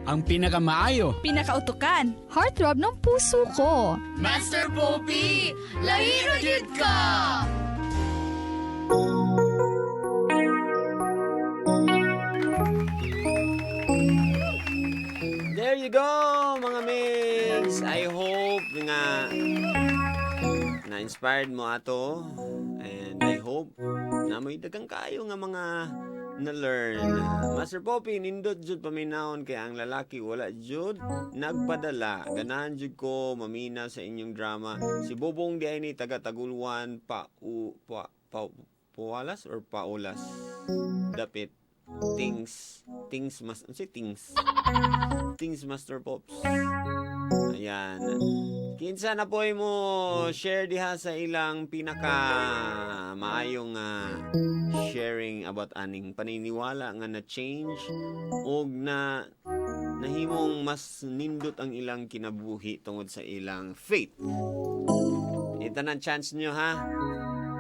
ang pinakamaayo, pinakautukan, heartthrob ng puso ko. Master Poppy, lahiro jud ka! There you go, mga mix. I hope nga na-inspired mo ato. And I hope na may dagang kayo nga mga na-learn. Master Poppy, nindot jud paminahon kay ang lalaki wala jud nagpadala. Ganahan jud ko mamina sa inyong drama. Si Bobong di ay ni taga Taguluan Paulas or Paulas. Dapit. Things Master Pops. Ayan. Kinsa na po mo share diha sa ilang pinaka maayong sharing about aning paniniwala nga na change og na nahimong mas nindot ang ilang kinabuhi tungod sa ilang faith. Ito na chance nyo ha.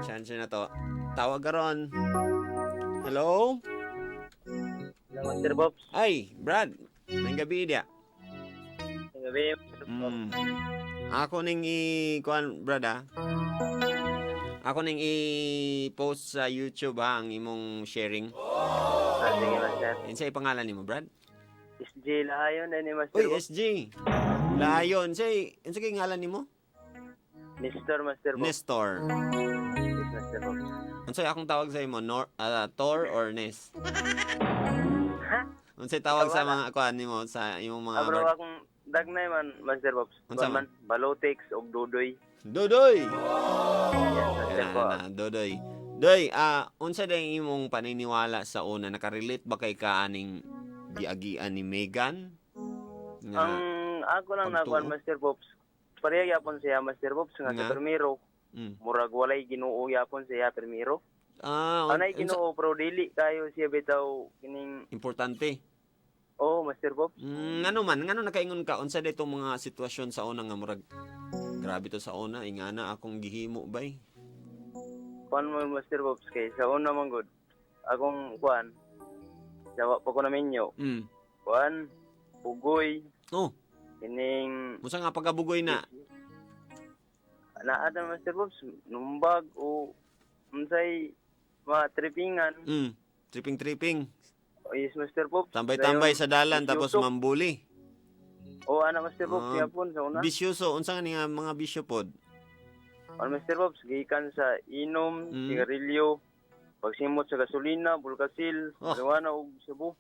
Chance na to. Tawag karon. Hello? Master Pops. Ay, Brad. May gabi dia. Gabi, Master Pops. Ako ning kuan Brad ha. Ako ning i-post sa YouTube ha ang imong sharing. Sige, Master. Insay pangalan nimo, Brad? SJ Lahayon na ni Master Uy, Pops. SG. Layon. Insay kay ngalan nimo? Nestor, Master Pops. Nestor. Yes, Master Pops. Unsay akong tawag sa imo? Tor or Nes? Ha? Unsay tawag sa mga kuan nimo sa imong mga Bro, akong dagnay man, Master Pops. Unsa Kuan man, Balotix o Dudoy. Dodoy. Yes, Master Pops. Dodoy. Doy, unsa day imong paniniwala sa una? Nakarelate ba kay kaaning giagian ni Megan? Ang ako lang na kuan, Master Pops. Pareha yapon siya, Master Pops, nga Nga? sa permiro. Murag walay Ginoo yapon siya permiro. Anay Ginoo pero dili kayo siya bitaw kining importante. Oh, Master Pops. Ngano nakaingon ka unsa day tong mga sitwasyon sa una nga murag grabe to sa una ingana akong gihimo bay. Kuan mo, Master Pops, kay sa una man gud akong kuan jawa pa ko na menyo. Kuan pugoy. Oh. Kining Musa nga pagabugoy na? Naa na, Master Pops, numbag o unsay mga trippingan. Tripping. Oh, yes, Master Pops. Tambay-tambay sa dalan tapos bisyoso. mambuli. O ana, Master Pops, yapon sa una. Bisyoso unsa nga nga mga bisyo pod? Ano, Master Pops, gikan sa inom, sigarilyo, pagsimot sa gasolina, bulkasil, marijuana ug Cebu.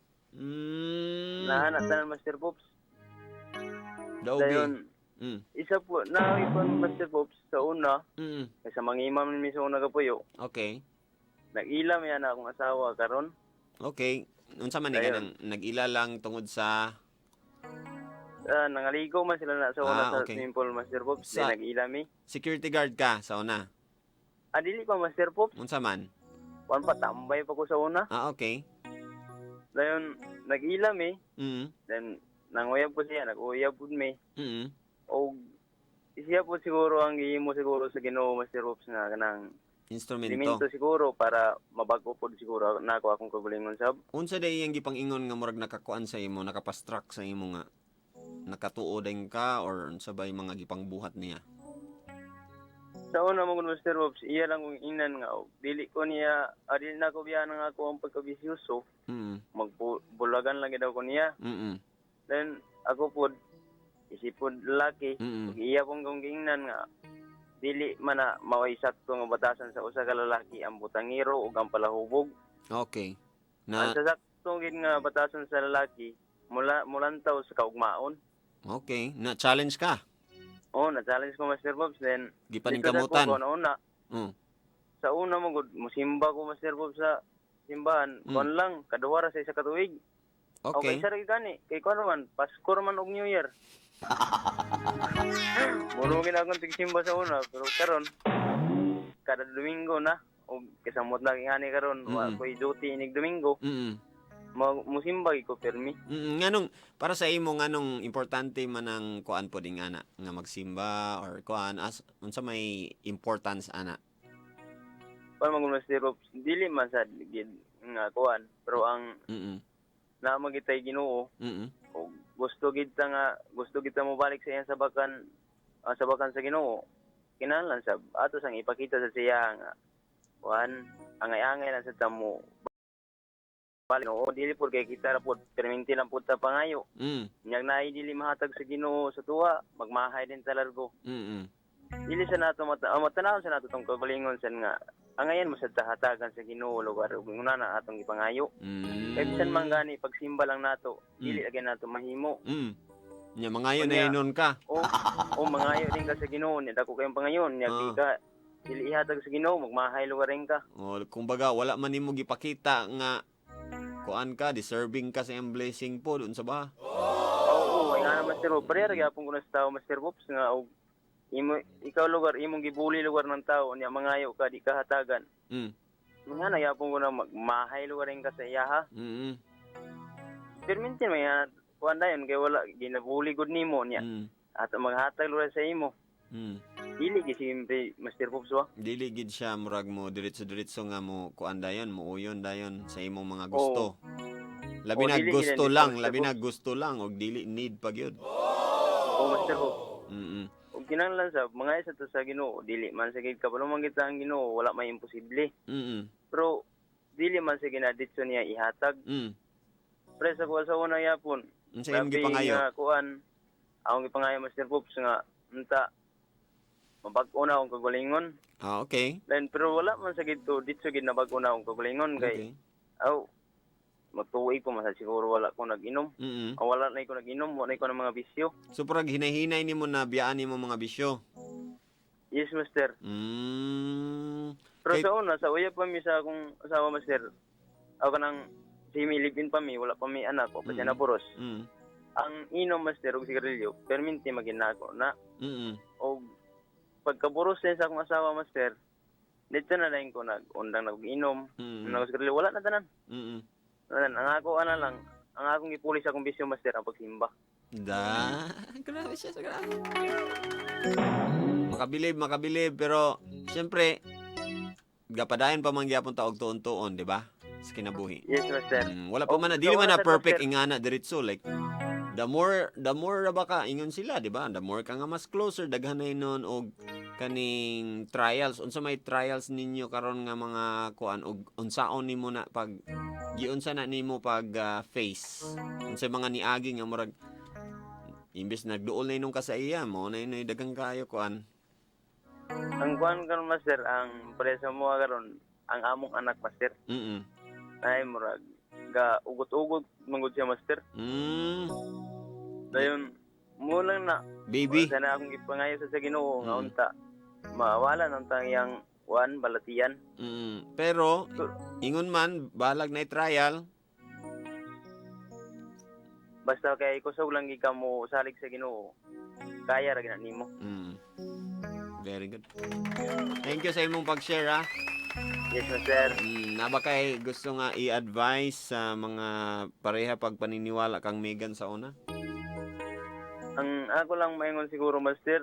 Nahanap na, Master Pops. Dayon. Isa po, naipon, Master Pops, sa una, sa mga imam ni sa una kapuyo. Okay. Nag-ilam yan akong asawa karon. Okay. Unsa man ni ganang nag-ila lang tungod sa Nangaligo man sila na sa una sa swimming pool, Master Pops. Sa- Nag-ilami. security guard ka sa una? Dili pa, Master Pops. Unsa man? Kuan pa, tambay pa ko sa una. Okay. Dayon, nag-ilami. Mm. Then, nanguyab ko siya. Nag-uyab po mi. Mm. O, siya po siguro ang gihimo siguro sa Ginoo, Master Pops, nga kanang Instrumento. elemento siguro para mabago po siguro na ako akong kabulingon sab. Unsa day iyang gipangingon nga murag nakakuan sa imo, nakapastruck sa imo nga nakatuo din ka or unsa bay mga gipangbuhat niya? Sa una mo Master Pops, iya lang kong inan nga. Dili ko niya, dili na ko biya nga ako ang pagkabisyoso. Magbulagan lang daw ko niya. Then, ako po, isipod lalaki, iya pong kong ingnan nga, dili man na maway sakto nga batasan sa usa ka lalaki ang butangiro ug ang palahubog. Okay. Ang sasakto gid nga batasan sa lalaki mulantaw sa kaugmaon. Okay, na challenge ka. Na-challenge ko, Master Pops. Then, Gipaningkamutan. dito na una. Sa una mo, musimba ko, Master Pops, sa simbahan. Kuan lang, kaduwara sa isa katuig. Okay. Okay, sa gani. Kay kuan man, Pasko man og New Year. Murugin akong tigsimba sa una. Pero karon kada Domingo na. O kasamot na kingani karon. Ako'y duty inig Domingo. Musimba ko, permi. Nganong, para sa imo, nganong importante man ang kuan po din ana, nga magsimba or kuan, unsa may importance ana? Kuan man Master Pops, dili man sa nga kuan. Pero ang na magitay Ginoo o gusto kita mo balik sa iyang sabakan sa Ginoo. Kinahanglan sab ato sang ipakita sa siya nga kuan angay-angay lang sa tamo. Balik no dili pud kay kita ra pud perminti lang pud ta pangayo. Nyag naay dili mahatag sa Ginoo sa tuwa, magmahay din ta largo. Dili sa nato matanawon sa nato tong kagalingon san nga angayan mo sa hatagan sa Ginoo lugar ug una na atong ipangayo. Kay bisan man gani pagsimba lang nato, dili lagi nato mahimo. Nya mangayo na inon ka. O mangayo din ka sa Ginoo, ni dako kayong pangayon, nya ka dili ihatag sa Ginoo, magmahay lugar rin ka. Kumbaga wala man nimo gipakita nga kuan ka, deserving ka sa iyang blessing po doon sa ba. Oo, ay nga Master Bob, pareha gyapon ko na sa tao Master Bob nga og ikaw lugar imong gibuli lugar ng tao nya mangayo ka di ka hatagan. Nga na gyapon ko na magmahay lugar rin ka sa iya ha. Permintin may kuan dayon kay wala ginabuli gud nimo niya. At maghatag lugar sa imo. Dili gi simple Master Pops wa. Dili gid siya murag mo diretso nga mo kuan dayon mo uyon dayon sa imong mga gusto. Labi na gusto lang, labi na gusto lang og dili need pa gyud. Master Pops. Og kinahanglan sa mga isa to sa Ginoo, dili man sa gid kapalumang kita ang Ginoo, wala may imposible. Pero dili man sa ginaditso niya ihatag. Pre sa kuha sa una yapon. Unsa imong gipangayo? Kuan akong gipangayo Master Pops nga unta mabag-o na akong kagalingon. Okay. Then pero wala man sa gito ditso gid na bag-o na akong kagalingon kay magtuig ko man siguro wala ko nag-inom. Wala na ko nag-inom, wala na ko ng mga bisyo. So parang hinahinay nimo na biyaan nimo mga bisyo. Yes, Master. Pero sa una, sa uya pa mi sa akong asawa Master. Ako kanang si milipin pa mi, wala pa mi anak ko, kasi napuros. Ang inom Master og sigarilyo, perminti maginako na. Og pagkapuros din sa akong asawa Master, dito na lang ko nag-undang nag-inom, nag-sigarilyo, wala na tanan. Ang ako lang, ang akong ipulis akong bisyo Master ang pagsimba. Grabe siya, grabe. Makabilib, pero siyempre, gapadayon pa man gyapon ta og tuon-tuon, di ba? Sa kinabuhi. Yes, Master. Wala pa man dili man na perfect ingana diretso like the more ra ba ka ingon sila, di ba? The more ka nga mas closer daghan na inon og kaning trials. Unsa may trials ninyo karon nga mga kuan og unsaon nimo na pag giunsa na nimo pag face. Unsa mga niagi nga murag imbes nagduol na inong ka sa iya mo na inay dagang kayo kuan. Ang kuan karon Master, ang preso mo karon ang among anak Master. Ay murag ga ugot-ugot mangud siya Master. Dayon mo lang na baby sana akong gipangayo sa Ginoo nga unta mawala nang tangyang kuan balatian. Pero ingon man balag na trial basta kay kusog lang gika mo salig sa Ginoo kaya ra gina nimo. Very good. Thank you sa imong pag-share ha. Yes, Master. Naba kay gusto nga i-advise sa mga pareha pag paniniwala kang Megan sa una? Ang ako lang maingon siguro Master,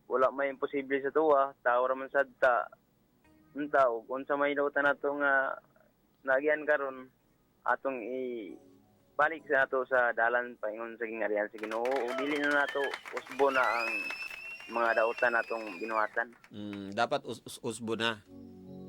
wala may imposible sa tuwa, tao ra man sad ta. Unta og unsa may dautan nato nga nagyan karon atong balik sa nato sa dalan paingon sa gingarihan sa Ginoo. Dili na nato usbo na ang mga dautan natong binuhatan. Dapat usbo na.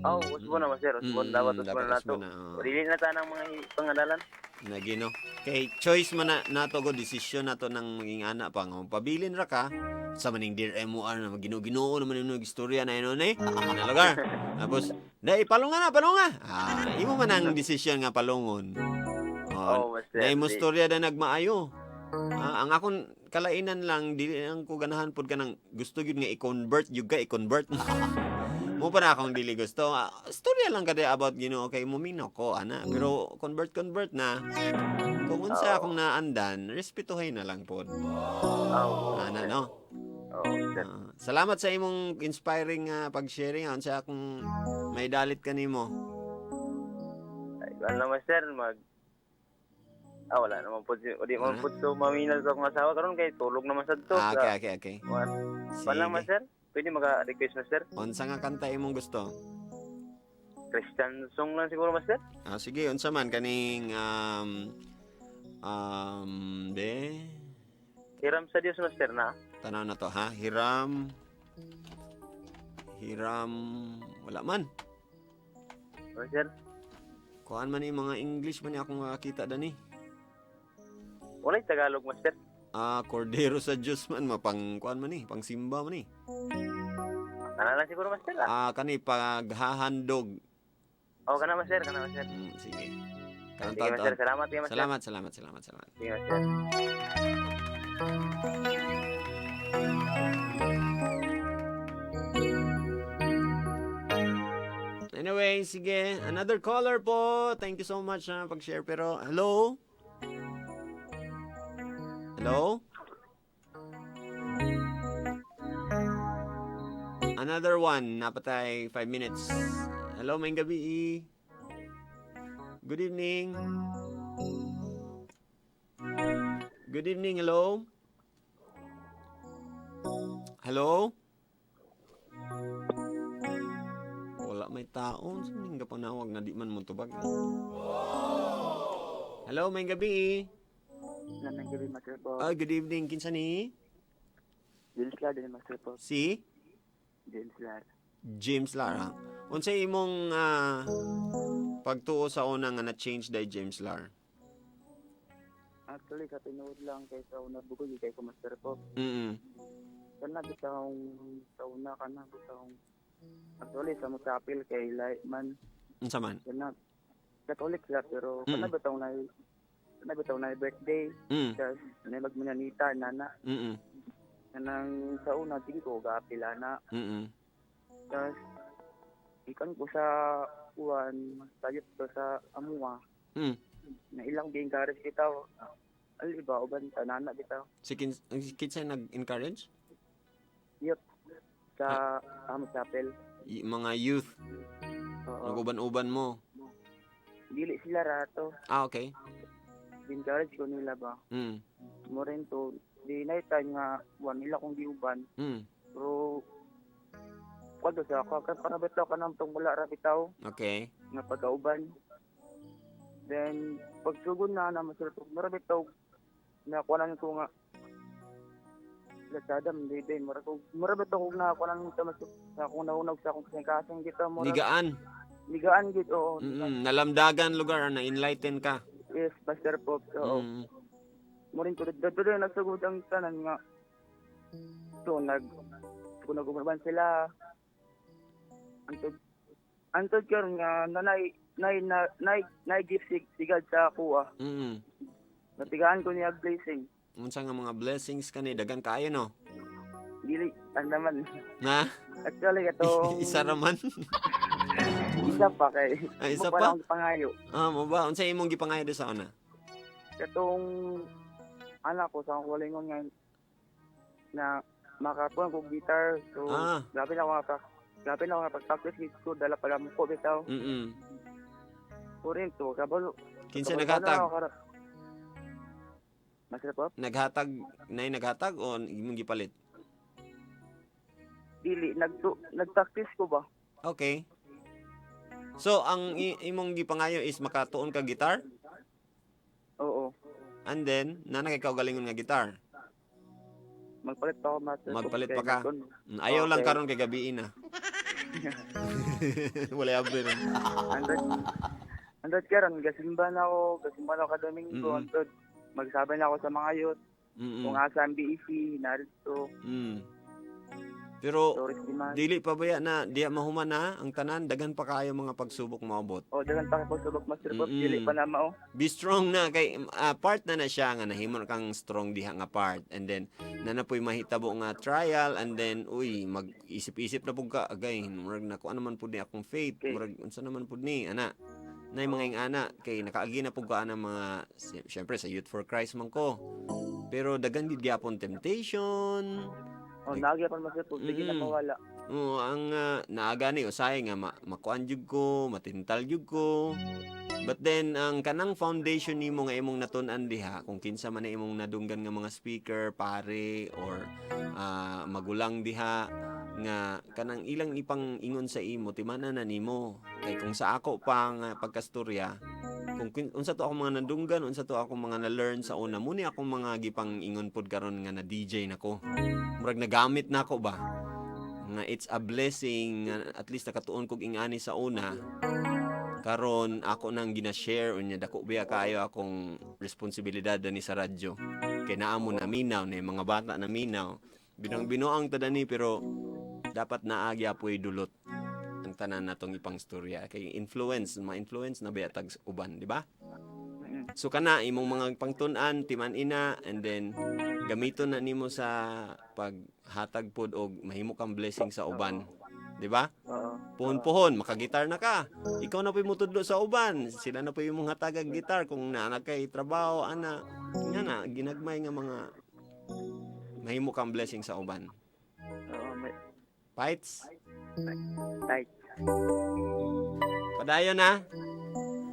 Usbo na Master, usbo dapat usbo na nato. Dili na tanang mga pangadalan. Nagino. Kay choice man na nato go desisyon nato nang maging anak pa nga pabilin ra ka sa maning Dear MOR na magino-ginoo naman yung istorya na inon na lugar. Tapos dai palunga. Imo man ang desisyon nga palungon. Na imo istorya na nagmaayo. Ang akong kalainan lang dili lang ko ganahan pud kanang gusto gyud nga i-convert mo pa na akong dili gusto. Storya lang kada about okay mumino ko ana pero convert na. Kung unsa akong naandan, respetuhay na lang pod. Ana no. Salamat sa imong inspiring pag-sharing unsa akong may dalit kanimo. Ay wala Master wala naman po. Di man po so maminal sa akong asawa karon kay tulog naman sad to. Okay. Wala Master. Pwede maka-request Master. Unsa nga kanta imong gusto? Christian song lang siguro Master. Sige, unsa man kaning Hiram sa Dios master na. Tanaw na to ha. Hiram. Wala man. Master. Kuan man mga English man akong makakita dani. Walay Tagalog master. Cordero sa Diyos man mapang kuan man pang simba man Kana lang siguro master kani paghahandog. Kana master. Sige. Sige master, salamat kayo master. Salamat. Sige master. Anyway, sige. Another caller po. Thank you so much pag-share. Pero, hello? Hello? Another one. Napatay 5 minutes. Hello, may gabi. Good evening. Good evening, hello? Hello? Wala may tao. Saan nga panawag na di man mo tubag? Hello, may gabi. May gabi master po. Good evening. Kinsa ni? James Lar din master po. Si? James Lar. Unsay imong pagtuo sa una nga na-change dahil James Lar? Actually, sa tinuod lang kay sa una bugod kay ko master po. Kana bitang sa una kana bitang actually sa musapil kay Lightman. Unsa man? Kana Catholic siya pero kana bitang na birthday. Kasi magminanita nana. Kanang sa una sige ko gapila na. Tapos ikan ko sa uwan sayot ko sa amuwa. Na ilang gi-encourage kita. Aliba uban tanana bitaw. Si kinsay nag-encourage? Yup. Sa chapel. Mga youth. Nag-uban-uban mo. Dili sila rato. Okay. Encourage ko nila ba. Mo rin to. Di na time nga wan nila kong giuban. Pero kado sa ako para bitaw kanang tong wala ra bitaw. Okay. Nga pagkauban. Then pagsugod na masulot marabit taw na kuanan ko nga Lasadam dede marabit ako na kuanan ta mas sa akong naunag sa akong kasing kita mo ligaan gid oo nalamdagan lugar na enlighten ka. Yes Pastor Pop oo mo rin to dede nagsugod ang tanan nga to nag-uban sila antod karon nga nanay gift sigad sa ako natigaan ko niya blessing. Unsa nga mga blessings kani dagan kaayo no? Dili naman. Na? Actually katong isa ra man. isa pa kay. Isa pa? Pangayo. Mo ba unsa imong gipangayo sa una? Katong anak ko sa walingon nga na makatuan ko guitar so grabe na ako pag-practice ko dala pala mo ko bitaw. Purin to, kabalo. Kinsa naghatag? Master Pop? Naghatag o imong gipalit? Dili, nag-practice ko ba? Okay. So, ang imong gipangayo is makatuon ka gitar? Oo. And then, nanay ikaw galingon nga gitar? Magpalit pa ako, Master Pop. Magpalit pa ka? Ayaw lang karon kay gabiin na. Wala abre rin. Andot karon gasimba na ako kadaming ko andot magsabay na ako sa mga youth kung asa ang BEC narito pero dili pa baya na diya mahuman na ang tanan dagan pa kaayo mga pagsubok maabot dagan pa pagsubok Master Pop dili pa na mao be strong na kay part na siya nga nahimo kang strong diha nga part and then nanapoy mahitabo nga trial and then mag-isip-isip na pud ka agay murag na ko ano man pud ni akong faith murag unsa naman pud ni ana nay mga ingana kay nakaagi na pud ka ana mga syempre sa Youth for Christ man ko pero dagan gid gyapon temptation naagi pa Master Pop sige na mawala ang naaga ni usay nga makuan jud ko matintal jud ko but then ang kanang foundation nimo nga imong natun-an diha kung kinsa man imong nadunggan nga mga speaker pare or magulang diha nga kanang ilang ipang ingon sa imo timana na nimo kay kung sa ako pang pagkastorya Kung unsa to ako mga nandunggan, unsa to ako mga na-learn sa una, muni ako mga gipang ingon pod karon nga na DJ nako. Murag nagamit nako ba? Nga it's a blessing nga at least nakatuon kog ingani sa una. Karon ako nang gina-share unya dako biya kaayo akong responsibilidad ni sa radyo. Kay naa mo na minaw na mga bata na minaw. Binuang tada ni pero dapat naagi apoy dulot ang tanan natong ipang storya kay ma-influence na bayatag uban, di ba? So kana imong mga pangtun-an timan ina and then gamiton na nimo sa paghatag pod og mahimo kang blessing sa uban, di ba? Puhon-puhon makagitar na ka. Ikaw na po'y mutudlo sa uban. Sila na po'y imong hatagag gitar kung naa kay trabaho ana. Nga na ginagmay nga mga mahimo kang blessing sa uban. Fights? Tight. Padayon na.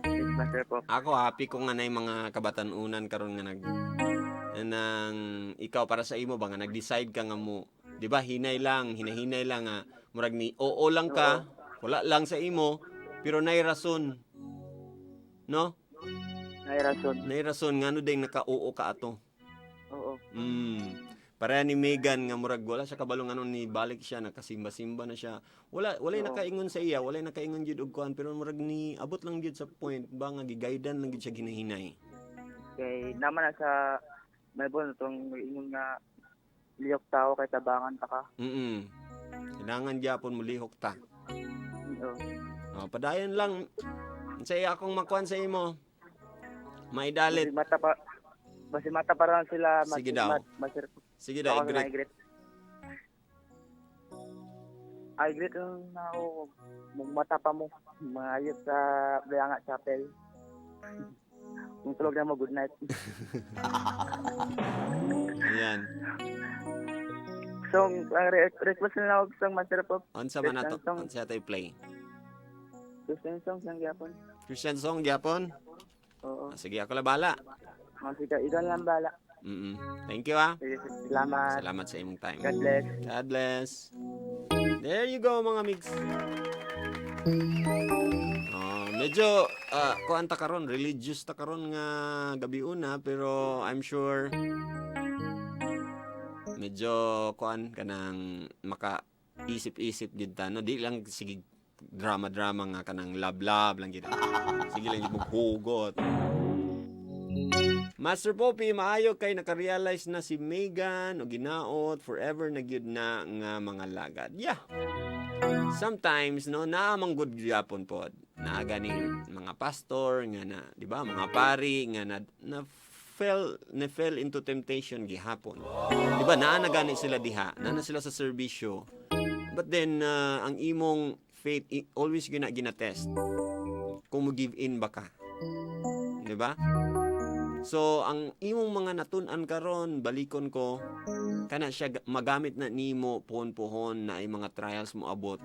Yes, Master Pop. Ako happy ko nga na mga kabatanunan karon nga nang ikaw para sa imo ba nga nag-decide ka nga mo, 'di ba? Hinahinay lang nga murag ni oo lang ka, wala lang sa imo, pero nay rason. No? Nay rason ngano ding naka-oo ka ato. Oo. Para ni Megan nga murag wala siya kabalong ano ni balik siya nakasimba-simba na siya. Wala nakaingon sa iya, wala nakaingon jud og kuan pero murag ni abot lang jud sa point ba nga gigaydan lang jud siya ginahinay. Kay naman na sa Melbourne itong ingon nga liyok tao kay tabangan ta ka. Kailangan gyapon mo lihok ta. Oo. Padayon lang sa iya akong makuan sa imo. Maidalit. Basi mata pa rin sila. Sige daw. Sige daw, i-greet. I-greet na ako. Mata pa mo. Mga ayos sa Bayanga Chapel. Kung tulog na mo, good night. Ayan. So, request na ako sa Master Pop. Unsa man nato? Unsa tayo play? Christian song sang gyapon. Christian song gyapon? Oo. Sige, ako la bala. Sige, ikaw lang bala. Thank you Salamat. Salamat sa imong time. God bless. God bless. There you go mga mix. Medyo kuan ta karon, religious ta karon nga gabi una pero I'm sure medyo kuan kanang maka-isip-isip gid ta no, di lang sige drama nga kanang love lang gid. Sige lang maghugot. Master Poppy, maayo kay nakarealize na si Megan o ginaot forever na gyud na nga mga lagad. Yeah. Sometimes no naamang good gyapon pod. Naaga ni mga pastor nga na, di ba? Mga pari nga na fell into temptation gihapon. Di ba? Naa na gani sila diha. Naa na sila sa serbisyo. But then ang imong faith always gina-test. Kung mo give in ba ka. Di ba? So, ang imong mga natun-an karon balikon ko, kana siya magamit na nimo pohon-pohon na ay mga trials mo abot,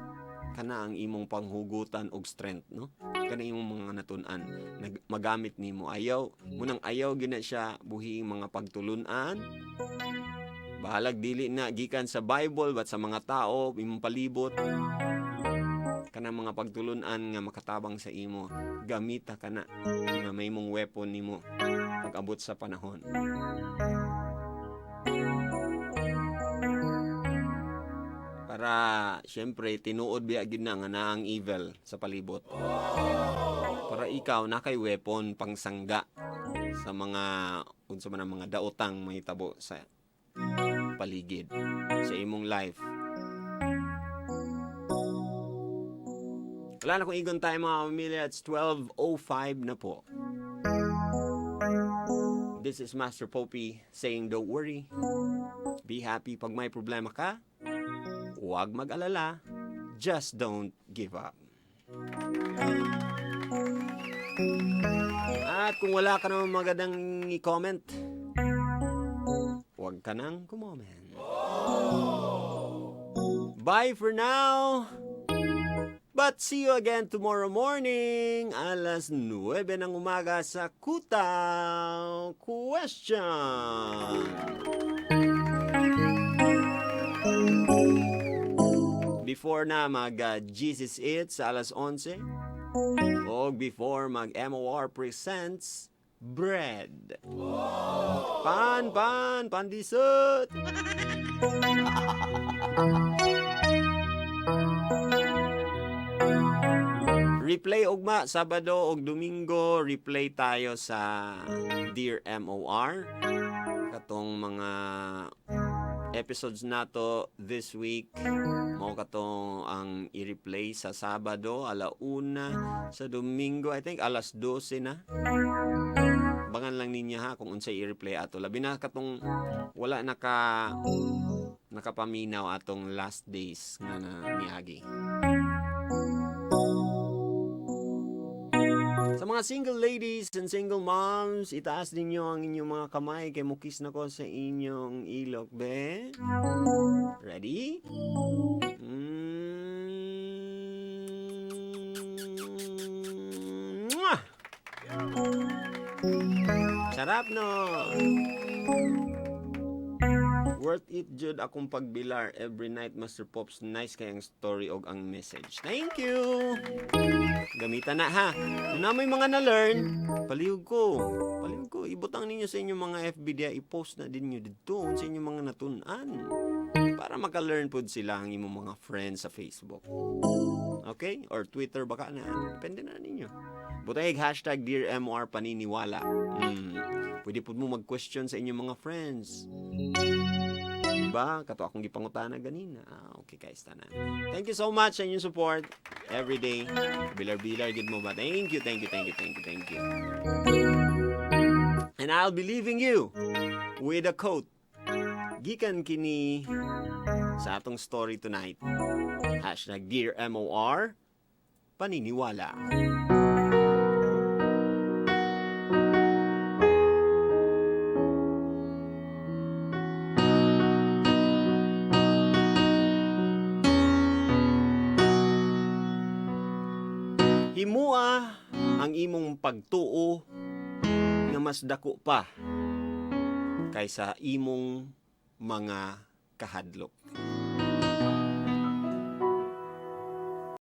kana ang imong panghugutan og strength, no? Kana imong mga natun-an, magamit nimo. Munang ayaw gina siya buhing mga pagtulunan. Bahalag dili na gikan sa Bible but sa mga tao, imong palibot. Kana mga pagtulunan nga makatabang sa imo, gamita kana nga may mong weapon nimo pag-abot sa panahon. Para syempre tinuod biya gid na nga naang evil sa palibot. Para ikaw na kay weapon pangsangga sa mga unsa man ang mga daotang mahitabo sa paligid sa imong life. Wala na kung igon tayo mga pamilya. It's 12:05 na po. This is Master Poppy saying don't worry. Be happy pag may problema ka. Huwag mag-alala. Just don't give up. At kung wala ka naman magandang i-comment, huwag ka nang kumoment. Bye for now. But see you again tomorrow morning, alas 9 ng umaga sa Kutaw Question. Before na mag Jesus It sa alas 11, O before mag-MOR presents bread. Pandisot! Replay ugma, Sabado ug Domingo, replay tayo sa Dear MOR. Katong mga episodes nato this week, mo katong ang i-replay sa Sabado, 1:00, sa Domingo, I think, 12:00 na. Bangan lang ninyo ha kung unsay i-replay ato. Labi na katong wala nakapaminaw atong last days nga na niagi. Sa mga single ladies and single moms, itaas ninyo ang inyong mga kamay kay mukis na ko sa inyong ilok, be. Ready? Mwah! Sarap no! Worth it jud akong pagbilar every night, Master Pops. Nice kayang story og ang message. Thank you! Gamitan na ha. Na may mga na-learn, palihog ko. Ibutang ninyo sa inyong mga FB dia, i-post na din nyo dito sa inyong mga natunan. Para maka-learn po sila ang imong mga friends sa Facebook. Okay? Or Twitter baka na. Depende na ninyo. Butayig hashtag Dear MR Paniniwala. Pwede po mo mag-question sa inyong mga friends. Diba? Kato akong gipangutana ganina. Okay guys, tanan. Thank you so much sa inyong support every day. Bilar-bilar gid mo ba? Thank you. And I'll be leaving you with a quote. Gikan kini sa atong story tonight. Hashtag Dear MOR Paniniwala. Himua ang imong pagtuo nga mas dako pa kaysa imong mga kahadlok.